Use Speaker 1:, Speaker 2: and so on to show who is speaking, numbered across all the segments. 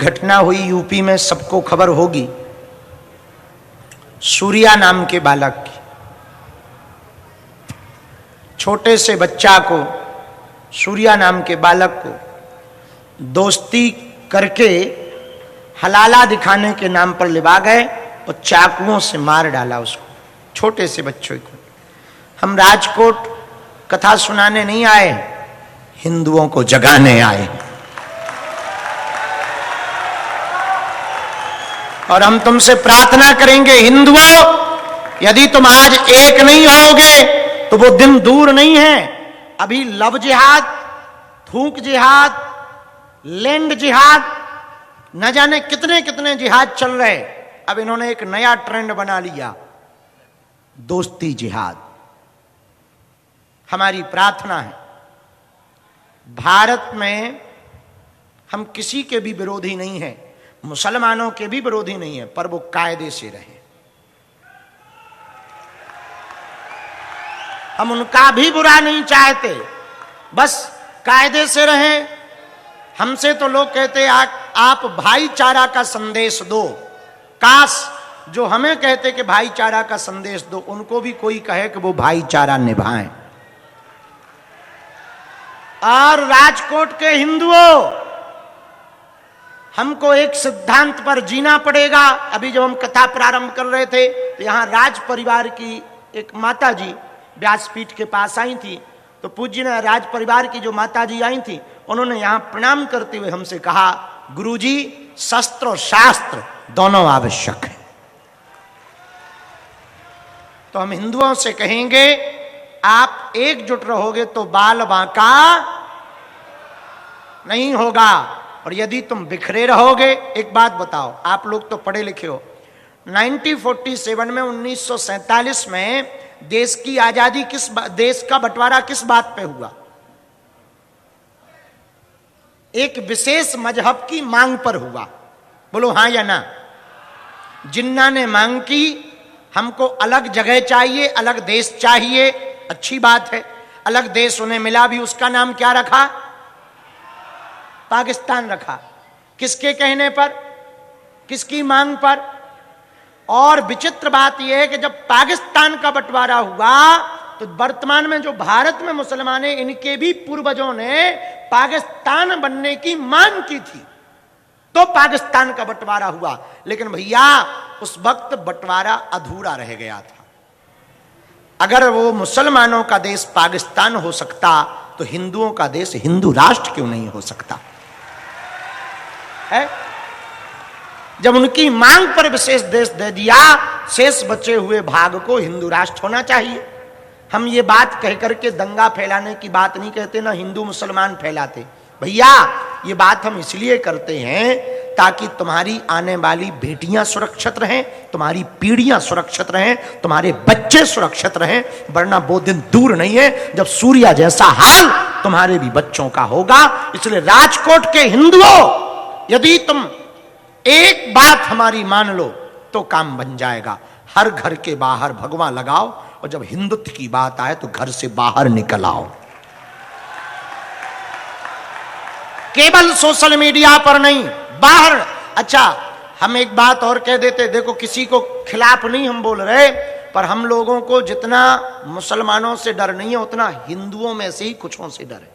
Speaker 1: घटना हुई यूपी में, सबको खबर होगी, सूर्या नाम के बालक की। छोटे से बच्चा को, सूर्या नाम के बालक को दोस्ती करके हलाला दिखाने के नाम पर लिवा गए और चाकुओं से मार डाला उसको, छोटे से बच्चों को। हम राजकोट कथा सुनाने नहीं आए, हिंदुओं को जगाने आए। और हम तुमसे प्रार्थना करेंगे, हिंदुओं, यदि तुम आज एक नहीं होगे तो वो दिन दूर नहीं है। अभी लव जिहाद, थूक जिहाद, लैंड जिहाद, न जाने कितने कितने जिहाद चल रहे। अब इन्होंने एक नया ट्रेंड बना लिया, दोस्ती जिहाद। हमारी प्रार्थना है, भारत में हम किसी के भी विरोधी नहीं हैं, मुसलमानों के भी विरोधी नहीं है, पर वो कायदे से रहे। हम उनका भी बुरा नहीं चाहते, बस कायदे से रहें। हमसे तो लोग कहते आप भाईचारा का संदेश दो। काश जो हमें कहते कि भाईचारा का संदेश दो, उनको भी कोई कहे कि वो भाईचारा निभाएं। और राजकोट के हिंदुओं, हमको एक सिद्धांत पर जीना पड़ेगा। अभी जब हम कथा प्रारंभ कर रहे थे तो यहां राज परिवार की एक माता जी व्यासपीठ के पास आई थी, तो पूज्य ने राज परिवार की जो माता जी आई थी, उन्होंने यहां प्रणाम करते हुए हमसे कहा, गुरुजी, शस्त्र और शास्त्र दोनों आवश्यक है। तो हम हिंदुओं से कहेंगे, आप एकजुट रहोगे तो बाल बांका नहीं होगा, और यदि तुम बिखरे रहोगे। एक बात बताओ, आप लोग तो पढ़े लिखे हो, 1947 में 1947 में देश की आजादी देश का बंटवारा किस बात पे हुआ? एक विशेष मजहब की मांग पर हुआ। बोलो हां या ना? जिन्ना ने मांग की, हमको अलग जगह चाहिए, अलग देश चाहिए, अच्छी बात है। अलग देश उन्हें मिला भी, उसका नाम क्या रखा? पाकिस्तान रखा। किसके कहने पर? किसकी मांग पर? और विचित्र बात यह है कि जब पाकिस्तान का बंटवारा हुआ तो वर्तमान में जो भारत में मुसलमान हैं, इनके भी पूर्वजों ने पाकिस्तान बनने की मांग की थी, तो पाकिस्तान का बंटवारा हुआ। लेकिन भैया उस वक्त बंटवारा अधूरा रह गया था। अगर वो मुसलमानों का देश पाकिस्तान हो सकता तो हिंदुओं का देश हिंदू राष्ट्र क्यों नहीं हो सकता है? जब उनकी मांग पर विशेष देश दे दिया, शेष बचे हुए भाग को हिंदू राष्ट्र होना चाहिए। हम ये बात कहकर के दंगा फैलाने की बात नहीं कहते, ना हिंदू मुसलमान फैलाते। भैया ये बात हम इसलिए करते हैं ताकि तुम्हारी आने वाली बेटियां सुरक्षित रहें, तुम्हारी पीढ़ियां सुरक्षित रहें, तुम्हारे बच्चे सुरक्षित रहें। वरना वो दिन दूर नहीं है जब सूर्या जैसा हाल तुम्हारे भी बच्चों का होगा। इसलिए राजकोट के हिंदुओं, यदि तुम एक बात हमारी मान लो तो काम बन जाएगा। हर घर के बाहर भगवा लगाओ, और जब हिंदुत्व की बात आए तो घर से बाहर निकल आओ। केवल सोशल मीडिया पर नहीं, बाहर। अच्छा, हम एक बात और कह देते, देखो किसी को खिलाफ नहीं हम बोल रहे, पर हम लोगों को जितना मुसलमानों से डर नहीं है, उतना हिंदुओं में से ही कुछों से डर है।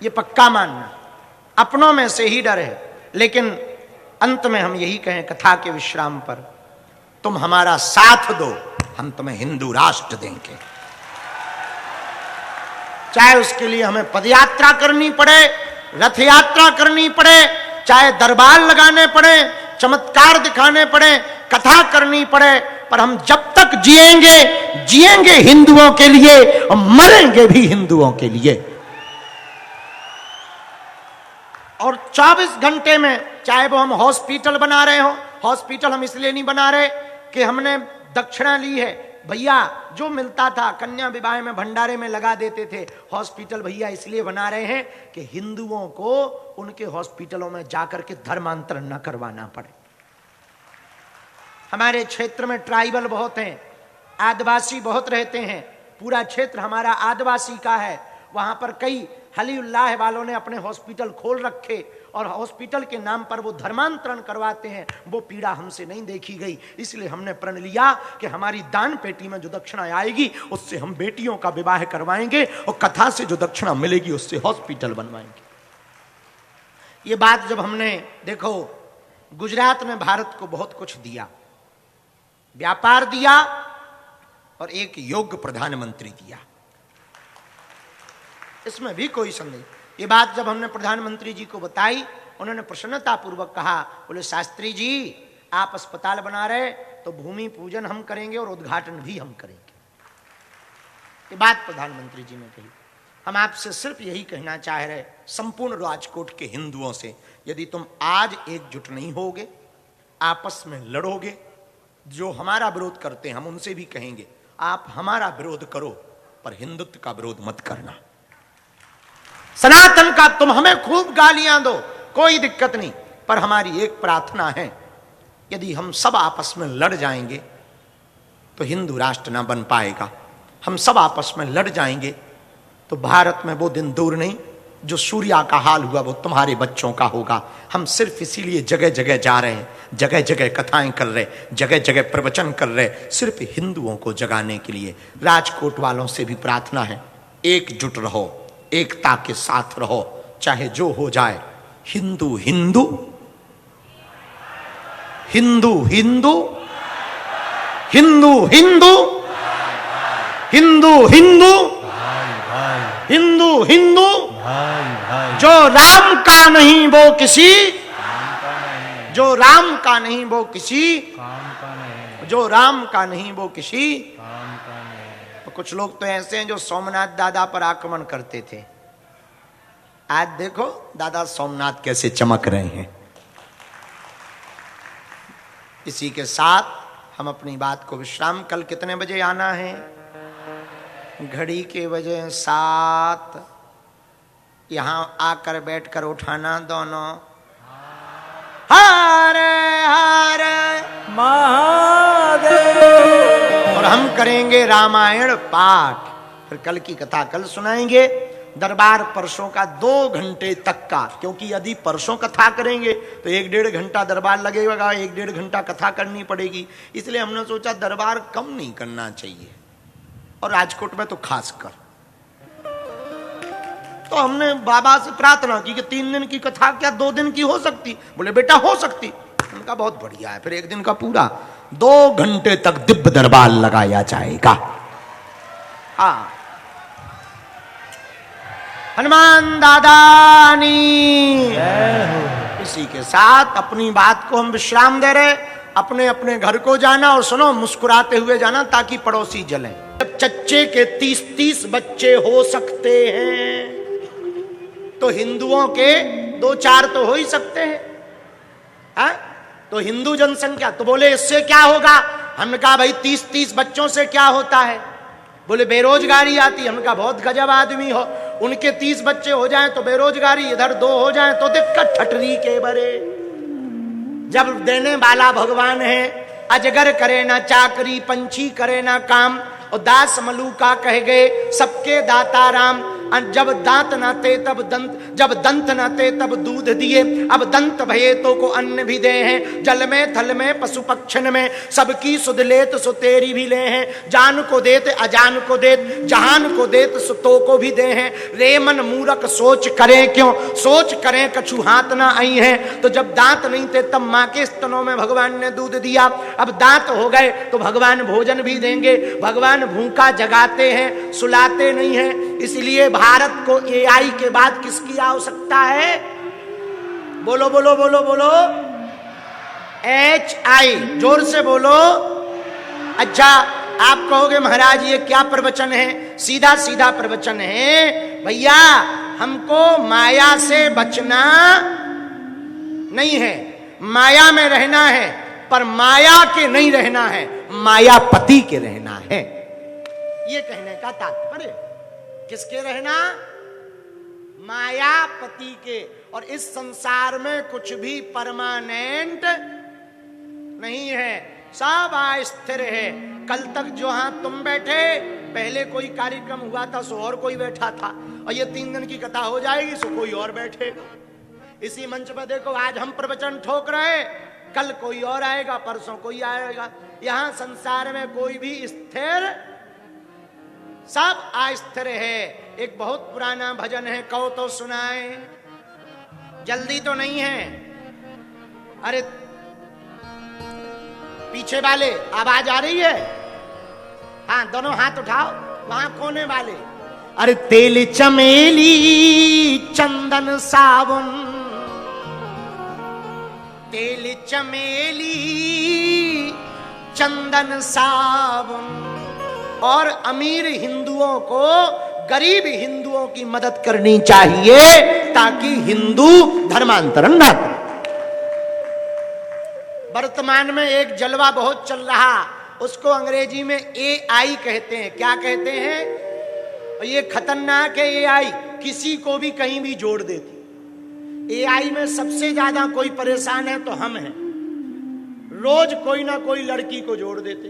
Speaker 1: ये पक्का मानना, अपनों में से ही डर है। लेकिन अंत में हम यही कहें कथा के विश्राम पर, तुम हमारा साथ दो, हम तुम्हें हिंदू राष्ट्र देंगे। चाहे उसके लिए हमें पदयात्रा करनी पड़े, रथ यात्रा करनी पड़े, चाहे दरबार लगाने पड़े, चमत्कार दिखाने पड़े, कथा करनी पड़े, पर हम जब तक जिएंगे, जिएंगे हिंदुओं के लिए और मरेंगे भी हिंदुओं के लिए। और 24 घंटे में, चाहे वो हम हॉस्पिटल बना रहे हो, हॉस्पिटल हम इसलिए नहीं बना रहे कि हमने दक्षिणा ली है। भैया जो मिलता था कन्या विवाह में, भंडारे में लगा देते थे। हॉस्पिटल भैया इसलिए बना रहे हैं कि हिंदुओं को उनके हॉस्पिटलों में जाकर के धर्मांतरण न करवाना पड़े। हमारे क्षेत्र में ट्राइबल बहुत हैं, आदिवासी बहुत रहते हैं। पूरा क्षेत्र हमारा आदिवासी का है। वहां पर कई हली उल्लाह वालों ने अपने हॉस्पिटल खोल रखे और हॉस्पिटल के नाम पर वो धर्मांतरण करवाते हैं, वो पीड़ा हमसे नहीं देखी गई। इसलिए हमने प्रण लिया कि हमारी दान पेटी में जो दक्षिणा आएगी उससे हम बेटियों का विवाह करवाएंगे और कथा से जो दक्षिणा मिलेगी उससे हॉस्पिटल बनवाएंगे। ये बात जब हमने, देखो गुजरात ने भारत को बहुत कुछ दिया, व्यापार दिया और एक योग्य प्रधानमंत्री दिया, इसमें भी कोई संदेह। ये बात जब हमने प्रधानमंत्री जी को बताई, उन्होंने प्रसन्नता पूर्वक कहा, बोले शास्त्री जी आप अस्पताल बना रहे तो भूमि पूजन हम करेंगे और उद्घाटन भी हम करेंगे। ये बात प्रधानमंत्री जी ने कही। हम आपसे सिर्फ यही कहना चाह रहे संपूर्ण राजकोट के हिंदुओं से, यदि तुम आज एकजुट नहीं होगे, आपस में लड़ोगे, जो हमारा विरोध करते हैं हम उनसे भी कहेंगे आप हमारा विरोध करो पर हिंदुत्व का विरोध मत करना। सनातन का तुम हमें खूब गालियां दो, कोई दिक्कत नहीं, पर हमारी एक प्रार्थना है, यदि हम सब आपस में लड़ जाएंगे तो हिंदू राष्ट्र ना बन पाएगा। हम सब आपस में लड़ जाएंगे तो भारत में वो दिन दूर नहीं जो सूर्या का हाल हुआ वो तुम्हारे बच्चों का होगा। हम सिर्फ इसीलिए जगह जगह जा रहे हैं, जगह जगह कथाएं कर रहे, जगह जगह प्रवचन कर रहे, सिर्फ हिंदुओं को जगाने के लिए। राजकोट वालों से भी प्रार्थना है, एकजुट रहो, एकता के साथ रहो, चाहे जो हो जाए। हिंदू हिंदू, हिंदू हिंदू, हिंदू हिंदू, हिंदू हिंदू, हिंदू हिंदू, जो राम का नहीं वो किसी, जो राम का नहीं वो किसी, जो राम का नहीं वो किसी। तो कुछ लोग तो ऐसे हैं जो सोमनाथ दादा पर आक्रमण करते थे, आज देखो दादा सोमनाथ कैसे चमक रहे हैं। इसी के साथ हम अपनी बात को विश्राम, कल कितने बजे आना है? घड़ी के बजे 7, यहां आकर बैठकर उठाना दोनों। हरे हरे महादेव। और हम करेंगे रामायण पाठ, फिर कल की कथा कल सुनाएंगे। दरबार परसों का 2 घंटे तक का, क्योंकि यदि परसों कथा करेंगे तो 1-1.5 घंटा दरबार लगेगा, 1-1.5 घंटा कथा करनी पड़ेगी। इसलिए हमने सोचा दरबार कम नहीं करना चाहिए, और राजकोट में तो खासकर। तो हमने बाबा से प्रार्थना की कि 3 दिन की कथा क्या 2 दिन की हो सकती? बोले बेटा हो सकती। उनका बहुत बढ़िया है, फिर 1 दिन का पूरा 2 घंटे तक दिव्य दरबार लगाया जाएगा। हाँ, हनुमान दादानी। इसी के साथ अपनी बात को हम विश्राम दे रहे, अपने अपने घर को जाना, और सुनो मुस्कुराते हुए जाना ताकि पड़ोसी जलें। जब चच्चे के 30-30 बच्चे हो सकते हैं तो हिंदुओं के 2-4 तो हो ही सकते हैं। हा? तो हिंदू जनसंख्या, तो बोले इससे क्या होगा? हमने कहा भाई 30-30 बच्चों से क्या होता है? बोले बेरोजगारी आती। हमने कहा बहुत गजब आदमी हो, उनके 30 बच्चे हो जाएं तो बेरोजगारी, इधर 2 हो जाएं तो दिक्कत ठटरी के बरे। जब देने वाला भगवान है, अजगर करे ना चाकरी, पंछी करे ना काम, और दास मलूका कह गए सबके दाता राम। जब दांत न थे तब दंत, जब दंत न थे तब दूध दिए, अब दंत भये तो को अन्न भी दे हैं। जल में थल में पशु पक्षन में सबकी सुध लेत सो तेरी भी ले हैं। जान को देत अजान को देत, जहान को देत सुतो को भी दे हैं। रे मन मूरख सोच करें क्यों, सोच करें कछु हाथ ना आई है। तो जब दांत नहीं थे तब माँ के स्तनों में भगवान ने दूध दिया, अब दांत हो गए तो भगवान भोजन भी देंगे। भगवान भूखा जगाते हैं, सुलाते नहीं है। इसलिए भारत को एआई के बाद किसकी आवश्यकता है? बोलो बोलो बोलो बोलो, HI, जोर से बोलो। अच्छा आप कहोगे महाराज ये क्या प्रवचन है? सीधा सीधा प्रवचन है भैया, हमको माया से बचना नहीं है, माया में रहना है, पर माया के नहीं रहना है, मायापति के रहना है। ये कहने का तात्पर्य। किसके रहना? मायापति के। और इस संसार में कुछ भी परमानेंट नहीं है, सब अस्थिर है। कल तक जो हां तुम बैठे, पहले कोई कार्यक्रम हुआ था सो और कोई बैठा था, और ये 3 दिन की कथा हो जाएगी सो कोई और बैठेगा। इसी मंच पर देखो, आज हम प्रवचन ठोक रहे, कल कोई और आएगा, परसों कोई आएगा। यहां संसार में कोई भी स्थिर, सब अस्थिर है। एक बहुत पुराना भजन है, कहो तो सुनाए, जल्दी तो नहीं है। अरे पीछे वाले आवाज आ रही है? हाँ, दोनों हाथ उठाओ, वहां कोने वाले। अरे तेल चमेली चंदन साबुन, तेल चमेली चंदन साबुन, और अमीर हिंदुओं को गरीब हिंदुओं की मदद करनी चाहिए ताकि हिंदू धर्मांतरण ना करे। वर्तमान में एक जलवा बहुत चल रहा, उसको अंग्रेजी में AI कहते हैं। क्या कहते हैं? और ये खतरनाक है। AI किसी को भी कहीं भी जोड़ देती। AI में सबसे ज्यादा कोई परेशान है तो हम हैं। रोज कोई ना कोई लड़की को जोड़ देते।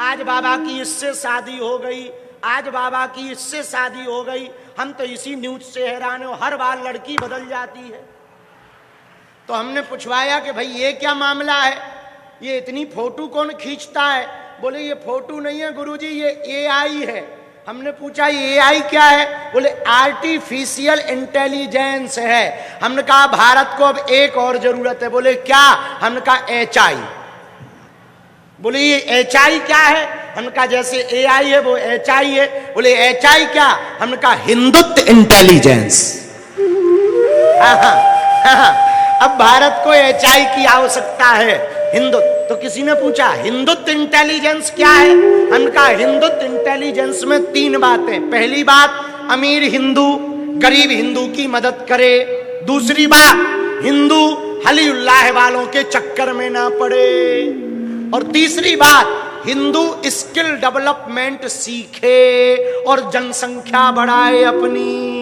Speaker 1: आज बाबा की इससे शादी हो गई, आज बाबा की इससे शादी हो गई। हम तो इसी न्यूज से हैरान हो, हर बार लड़की बदल जाती है। तो हमने पूछवाया कि भाई ये क्या मामला है, ये इतनी फोटो कौन खींचता है? बोले ये फोटो नहीं है गुरुजी, ये AI है। हमने पूछा ये AI क्या है? बोले आर्टिफिशियल इंटेलिजेंस है। हमने कहा भारत को अब एक और जरूरत है। बोले क्या? हमने कहा HI। बोले ये HI क्या है? हमने कहा जैसे AI है वो HI है। बोले HI क्या? हमने कहा हिंदुत्व इंटेलिजेंस। अब भारत को HI की आवश्यकता है, हिंदुत्व। तो किसी ने पूछा हिंदुत्व इंटेलिजेंस क्या है? हमने कहा हिंदुत्व इंटेलिजेंस में 3 बातें। पहली बात, अमीर हिंदू गरीब हिंदू की मदद करे। दूसरी बात, हिंदू हली उल्लाह वालों के चक्कर में ना पड़े। और तीसरी बात, हिंदू स्किल डेवलपमेंट सीखे और जनसंख्या बढ़ाए अपनी।